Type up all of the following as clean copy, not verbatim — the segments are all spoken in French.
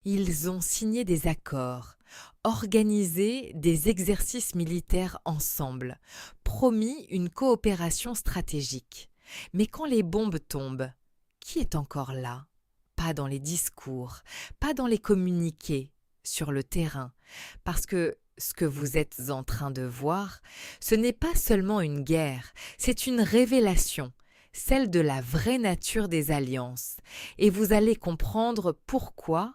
Ils ont signé des accords, organisé des exercices militaires ensemble, promis une coopération stratégique. Mais quand les bombes tombent, qui est encore là? Pas dans les discours, pas dans les communiqués, sur le terrain. Parce que ce que vous êtes en train de voir, ce n'est pas seulement une guerre, c'est une révélation, celle de la vraie nature des alliances. Et vous allez comprendre pourquoi,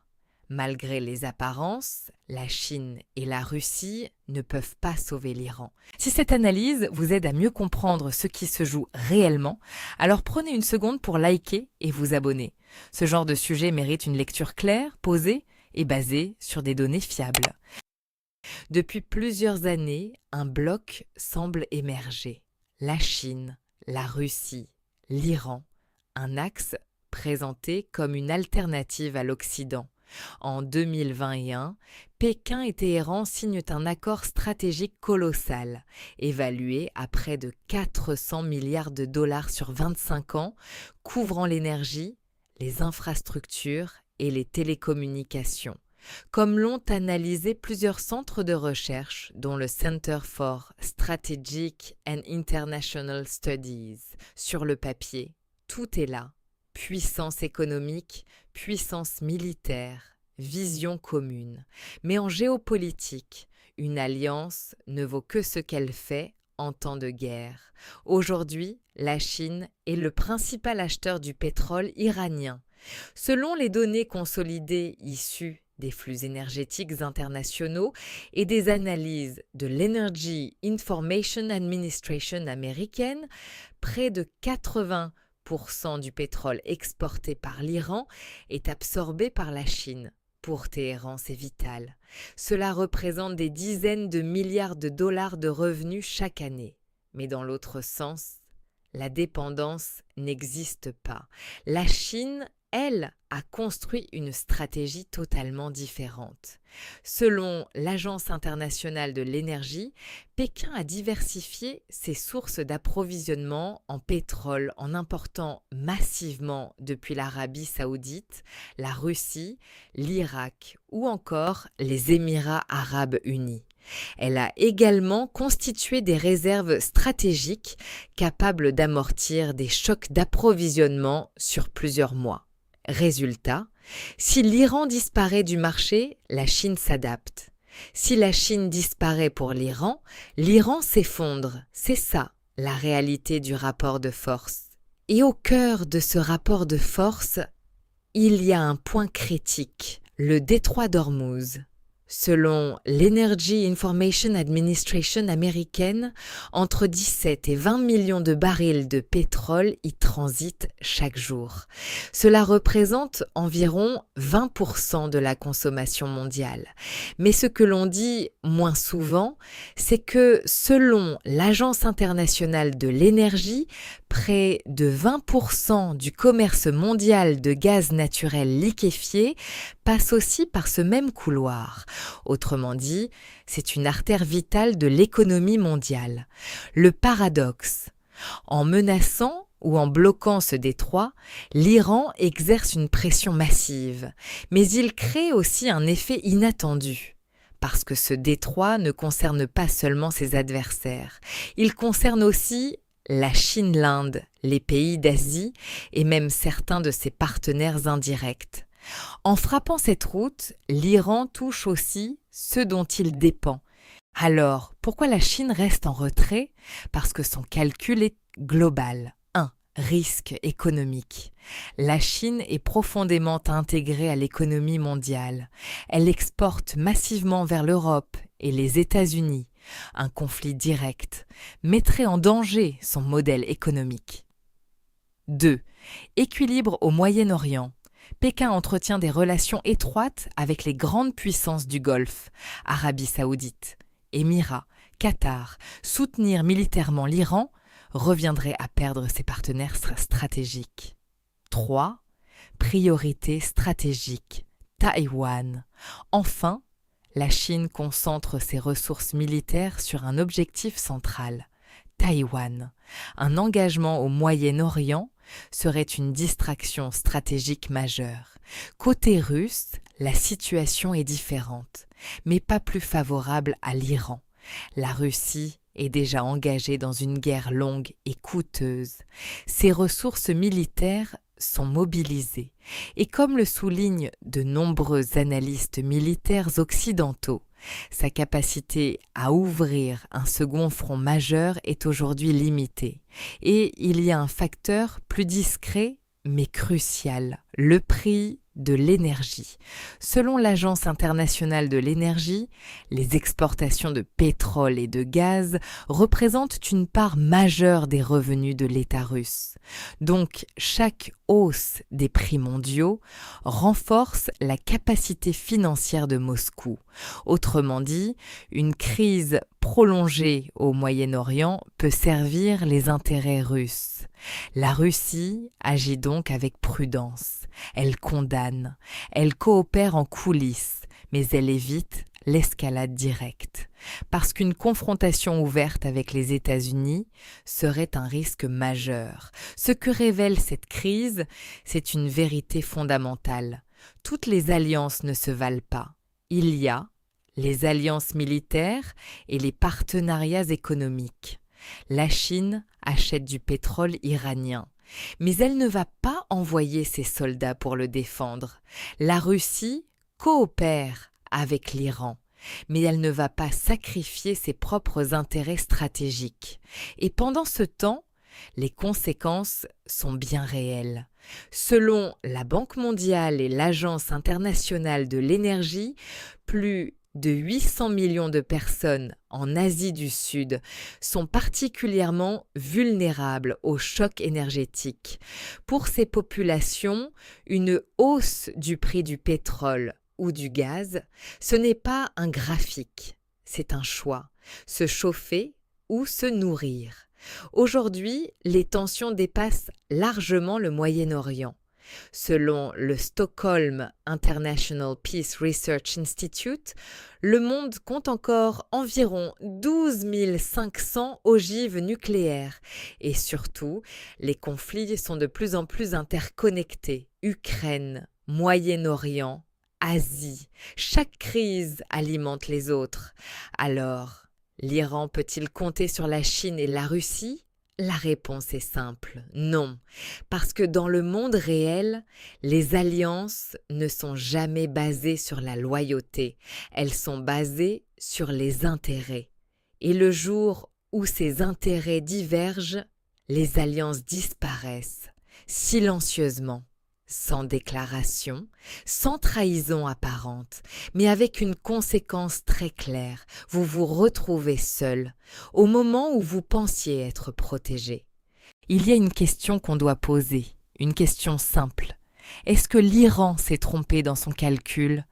malgré les apparences, la Chine et la Russie ne peuvent pas sauver l'Iran. Si cette analyse vous aide à mieux comprendre ce qui se joue réellement, alors prenez une seconde pour liker et vous abonner. Ce genre de sujet mérite une lecture claire, posée et basée sur des données fiables. Depuis plusieurs années, un bloc semble émerger. La Chine, la Russie, l'Iran, un axe présenté comme une alternative à l'Occident. En 2021, Pékin et Téhéran signent un accord stratégique colossal, évalué à près de 400 milliards de dollars sur 25 ans, couvrant l'énergie, les infrastructures et les télécommunications, comme l'ont analysé plusieurs centres de recherche, dont le Center for Strategic and International Studies. Sur le papier, tout est là. Puissance économique, puissance militaire, vision commune. Mais en géopolitique, une alliance ne vaut que ce qu'elle fait en temps de guerre. Aujourd'hui, la Chine est le principal acheteur du pétrole iranien. Selon les données consolidées issues des flux énergétiques internationaux et des analyses de l'Energy Information Administration américaine, près de 80% du pétrole exporté par l'Iran est absorbé par la Chine. Pour Téhéran, c'est vital. Cela représente des dizaines de milliards de dollars de revenus chaque année. Mais dans l'autre sens, la dépendance n'existe pas. La Chine, elle, a construit une stratégie totalement différente. Selon l'Agence internationale de l'énergie, Pékin a diversifié ses sources d'approvisionnement en pétrole en important massivement depuis l'Arabie saoudite, la Russie, l'Irak ou encore les Émirats arabes unis. Elle a également constitué des réserves stratégiques capables d'amortir des chocs d'approvisionnement sur plusieurs mois. Résultat, si l'Iran disparaît du marché, la Chine s'adapte. Si la Chine disparaît pour l'Iran, l'Iran s'effondre. C'est ça, la réalité du rapport de force. Et au cœur de ce rapport de force, il y a un point critique, le détroit d'Ormuz. Selon l'Energy Information Administration américaine, entre 17 et 20 millions de barils de pétrole y transitent chaque jour. Cela représente environ 20% de la consommation mondiale. Mais ce que l'on dit moins souvent, c'est que selon l'Agence internationale de l'énergie, près de 20% du commerce mondial de gaz naturel liquéfié passe aussi par ce même couloir. Autrement dit, c'est une artère vitale de l'économie mondiale. Le paradoxe, en menaçant ou en bloquant ce détroit, l'Iran exerce une pression massive, mais il crée aussi un effet inattendu. Parce que ce détroit ne concerne pas seulement ses adversaires, il concerne aussi la Chine, l'Inde, les pays d'Asie et même certains de ses partenaires indirects. En frappant cette route, l'Iran touche aussi ceux dont il dépend. Alors, pourquoi la Chine reste en retrait? Parce que son calcul est global. 1. Risque économique. La Chine est profondément intégrée à l'économie mondiale. Elle exporte massivement vers l'Europe et les États-Unis. Un conflit direct mettrait en danger son modèle économique. 2. Équilibre au Moyen-Orient. Pékin entretient des relations étroites avec les grandes puissances du Golfe, Arabie saoudite, Émirats, Qatar. Soutenir militairement l'Iran reviendrait à perdre ses partenaires stratégiques. 3. Priorité stratégique. Taïwan. Enfin, la Chine concentre ses ressources militaires sur un objectif central, Taïwan. Un engagement au Moyen-Orient serait une distraction stratégique majeure. Côté russe, la situation est différente, mais pas plus favorable à l'Iran. La Russie est déjà engagée dans une guerre longue et coûteuse. Ses ressources militaires sont mobilisées. Et comme le soulignent de nombreux analystes militaires occidentaux, sa capacité à ouvrir un second front majeur est aujourd'hui limitée. Et il y a un facteur plus discret mais crucial, le prix de l'énergie. Selon l'Agence internationale de l'énergie, les exportations de pétrole et de gaz représentent une part majeure des revenus de l'État russe. Donc, chaque hausse des prix mondiaux renforce la capacité financière de Moscou. Autrement dit, une crise prolongée au Moyen-Orient peut servir les intérêts russes. La Russie agit donc avec prudence. Elle condamne, elle coopère en coulisses, mais elle évite l'escalade directe. Parce qu'une confrontation ouverte avec les États-Unis serait un risque majeur. Ce que révèle cette crise, c'est une vérité fondamentale. Toutes les alliances ne se valent pas. Il y a les alliances militaires et les partenariats économiques. La Chine achète du pétrole iranien, mais elle ne va pas envoyer ses soldats pour le défendre. La Russie coopère avec l'Iran, mais elle ne va pas sacrifier ses propres intérêts stratégiques. Et pendant ce temps, les conséquences sont bien réelles. Selon la Banque mondiale et l'Agence internationale de l'énergie, plus de 800 millions de personnes en Asie du Sud sont particulièrement vulnérables au choc énergétique. Pour ces populations, une hausse du prix du pétrole ou du gaz, ce n'est pas un graphique, c'est un choix, se chauffer ou se nourrir. Aujourd'hui, les tensions dépassent largement le Moyen-Orient. Selon le Stockholm International Peace Research Institute, le monde compte encore environ 12 500 ogives nucléaires. Et surtout, les conflits sont de plus en plus interconnectés. Ukraine, Moyen-Orient, Asie, chaque crise alimente les autres. Alors, l'Iran peut-il compter sur la Chine et la Russie ? La réponse est simple, non, parce que dans le monde réel, les alliances ne sont jamais basées sur la loyauté, elles sont basées sur les intérêts. Et le jour où ces intérêts divergent, les alliances disparaissent, silencieusement, sans déclaration, sans trahison apparente, mais avec une conséquence très claire. Vous vous retrouvez seul, au moment où vous pensiez être protégé. Il y a une question qu'on doit poser, une question simple. Est-ce que l'Iran s'est trompé dans son calcul?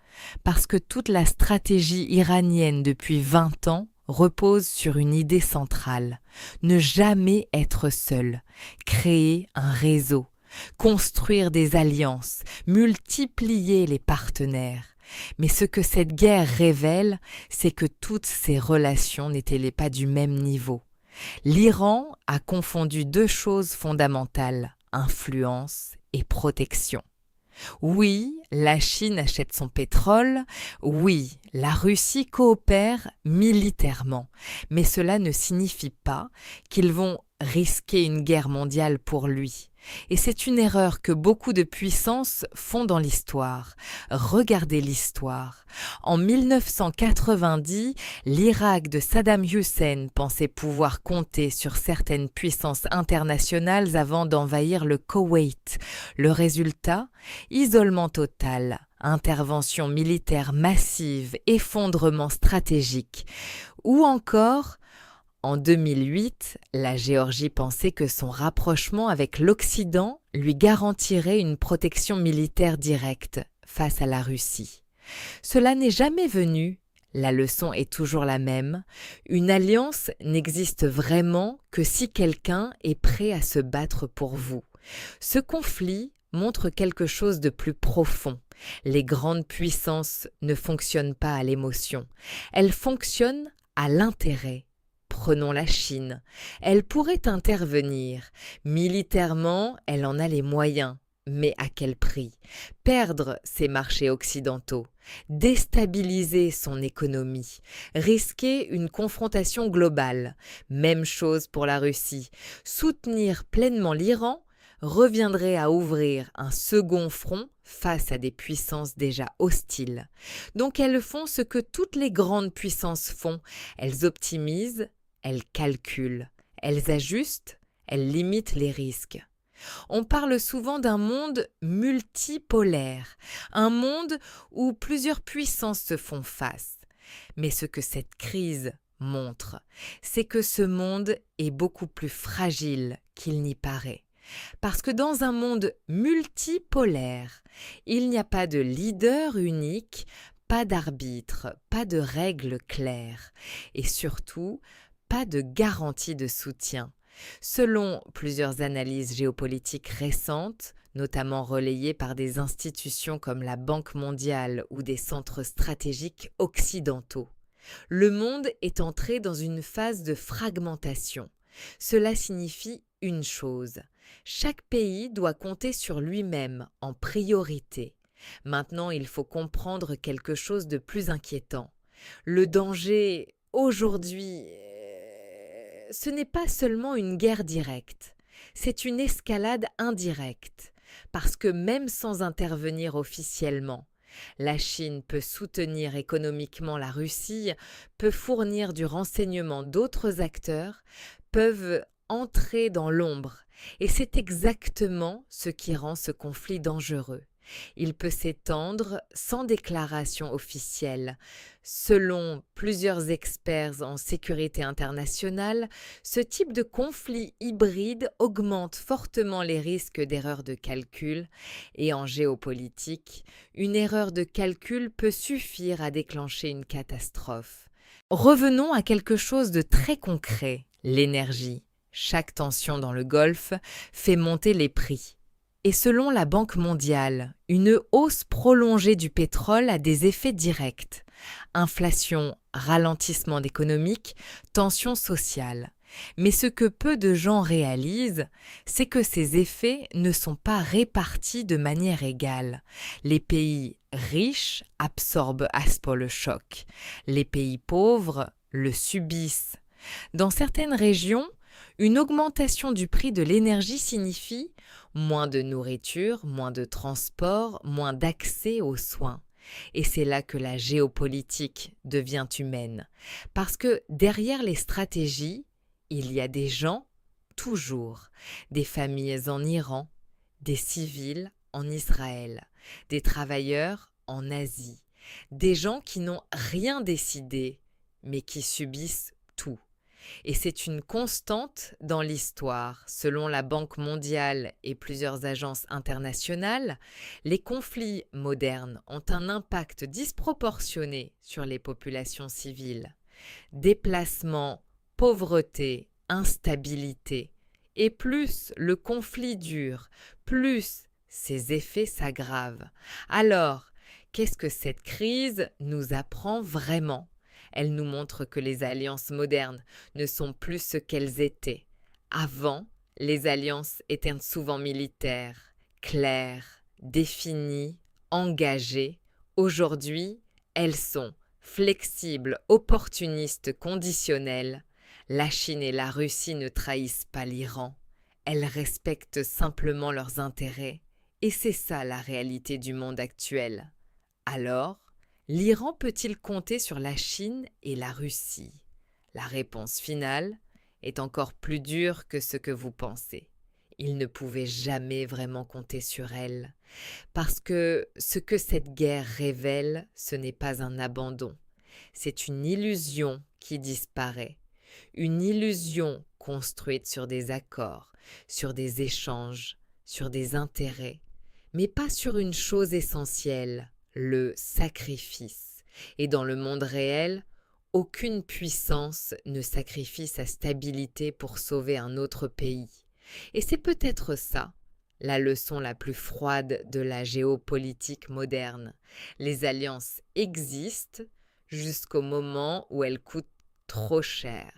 Parce que toute la stratégie iranienne depuis 20 ans repose sur une idée centrale. Ne jamais être seul, créer un réseau. Construire des alliances, multiplier les partenaires. Mais ce que cette guerre révèle, c'est que toutes ces relations n'étaient pas du même niveau. L'Iran a confondu deux choses fondamentales, influence et protection. Oui, la Chine achète son pétrole, oui, la Russie coopère militairement, mais cela ne signifie pas qu'ils vont risquer une guerre mondiale pour lui. Et c'est une erreur que beaucoup de puissances font dans l'histoire. Regardez l'histoire. En 1990, l'Irak de Saddam Hussein pensait pouvoir compter sur certaines puissances internationales avant d'envahir le Koweït. Le résultat? Isolement total, intervention militaire massive, effondrement stratégique. Ou encore, en 2008, la Géorgie pensait que son rapprochement avec l'Occident lui garantirait une protection militaire directe face à la Russie. Cela n'est jamais venu. La leçon est toujours la même. Une alliance n'existe vraiment que si quelqu'un est prêt à se battre pour vous. Ce conflit montre quelque chose de plus profond. Les grandes puissances ne fonctionnent pas à l'émotion. Elles fonctionnent à l'intérêt. Prenons la Chine. Elle pourrait intervenir. Militairement, elle en a les moyens. Mais à quel prix? Perdre ses marchés occidentaux, déstabiliser son économie, risquer une confrontation globale. Même chose pour la Russie. Soutenir pleinement l'Iran reviendrait à ouvrir un second front face à des puissances déjà hostiles. Donc elles font ce que toutes les grandes puissances font. Elles optimisent, elles calculent, elles ajustent, elles limitent les risques. On parle souvent d'un monde multipolaire, un monde où plusieurs puissances se font face. Mais ce que cette crise montre, c'est que ce monde est beaucoup plus fragile qu'il n'y paraît. Parce que dans un monde multipolaire, il n'y a pas de leader unique, pas d'arbitre, pas de règles claires et surtout pas de garantie de soutien. Selon plusieurs analyses géopolitiques récentes, notamment relayées par des institutions comme la Banque mondiale ou des centres stratégiques occidentaux, le monde est entré dans une phase de fragmentation. Cela signifie une chose: chaque pays doit compter sur lui-même en priorité. Maintenant, il faut comprendre quelque chose de plus inquiétant. Le danger aujourd'hui, ce n'est pas seulement une guerre directe, c'est une escalade indirecte, parce que même sans intervenir officiellement, la Chine peut soutenir économiquement la Russie, peut fournir du renseignement d'autres acteurs, peuvent entrer dans l'ombre, et c'est exactement ce qui rend ce conflit dangereux. Il peut s'étendre sans déclaration officielle. Selon plusieurs experts en sécurité internationale, ce type de conflit hybride augmente fortement les risques d'erreurs de calcul et en géopolitique, une erreur de calcul peut suffire à déclencher une catastrophe. Revenons à quelque chose de très concret, l'énergie. Chaque tension dans le Golfe fait monter les prix. Et selon la Banque mondiale, une hausse prolongée du pétrole a des effets directs. Inflation, ralentissement économique, tension sociale. Mais ce que peu de gens réalisent, c'est que ces effets ne sont pas répartis de manière égale. Les pays riches absorbent à ce point le choc. Les pays pauvres le subissent. Dans certaines régions, une augmentation du prix de l'énergie signifie moins de nourriture, moins de transport, moins d'accès aux soins. Et c'est là que la géopolitique devient humaine. Parce que derrière les stratégies, il y a des gens, toujours, des familles en Iran, des civils en Israël, des travailleurs en Asie, des gens qui n'ont rien décidé, mais qui subissent tout. Et c'est une constante dans l'histoire. Selon la Banque mondiale et plusieurs agences internationales, les conflits modernes ont un impact disproportionné sur les populations civiles. Déplacement, pauvreté, instabilité. Et plus le conflit dure, plus ses effets s'aggravent. Alors, qu'est-ce que cette crise nous apprend vraiment ? Elle nous montre que les alliances modernes ne sont plus ce qu'elles étaient. Avant, les alliances étaient souvent militaires, claires, définies, engagées. Aujourd'hui, elles sont flexibles, opportunistes, conditionnelles. La Chine et la Russie ne trahissent pas l'Iran. Elles respectent simplement leurs intérêts. Et c'est ça la réalité du monde actuel. Alors, l'Iran peut-il compter sur la Chine et la Russie? La réponse finale est encore plus dure que ce que vous pensez. Il ne pouvait jamais vraiment compter sur elles, parce que ce que cette guerre révèle, ce n'est pas un abandon, c'est une illusion qui disparaît, une illusion construite sur des accords, sur des échanges, sur des intérêts, mais pas sur une chose essentielle, le sacrifice. Et dans le monde réel, aucune puissance ne sacrifie sa stabilité pour sauver un autre pays. Et c'est peut-être ça, la leçon la plus froide de la géopolitique moderne. Les alliances existent jusqu'au moment où elles coûtent trop cher.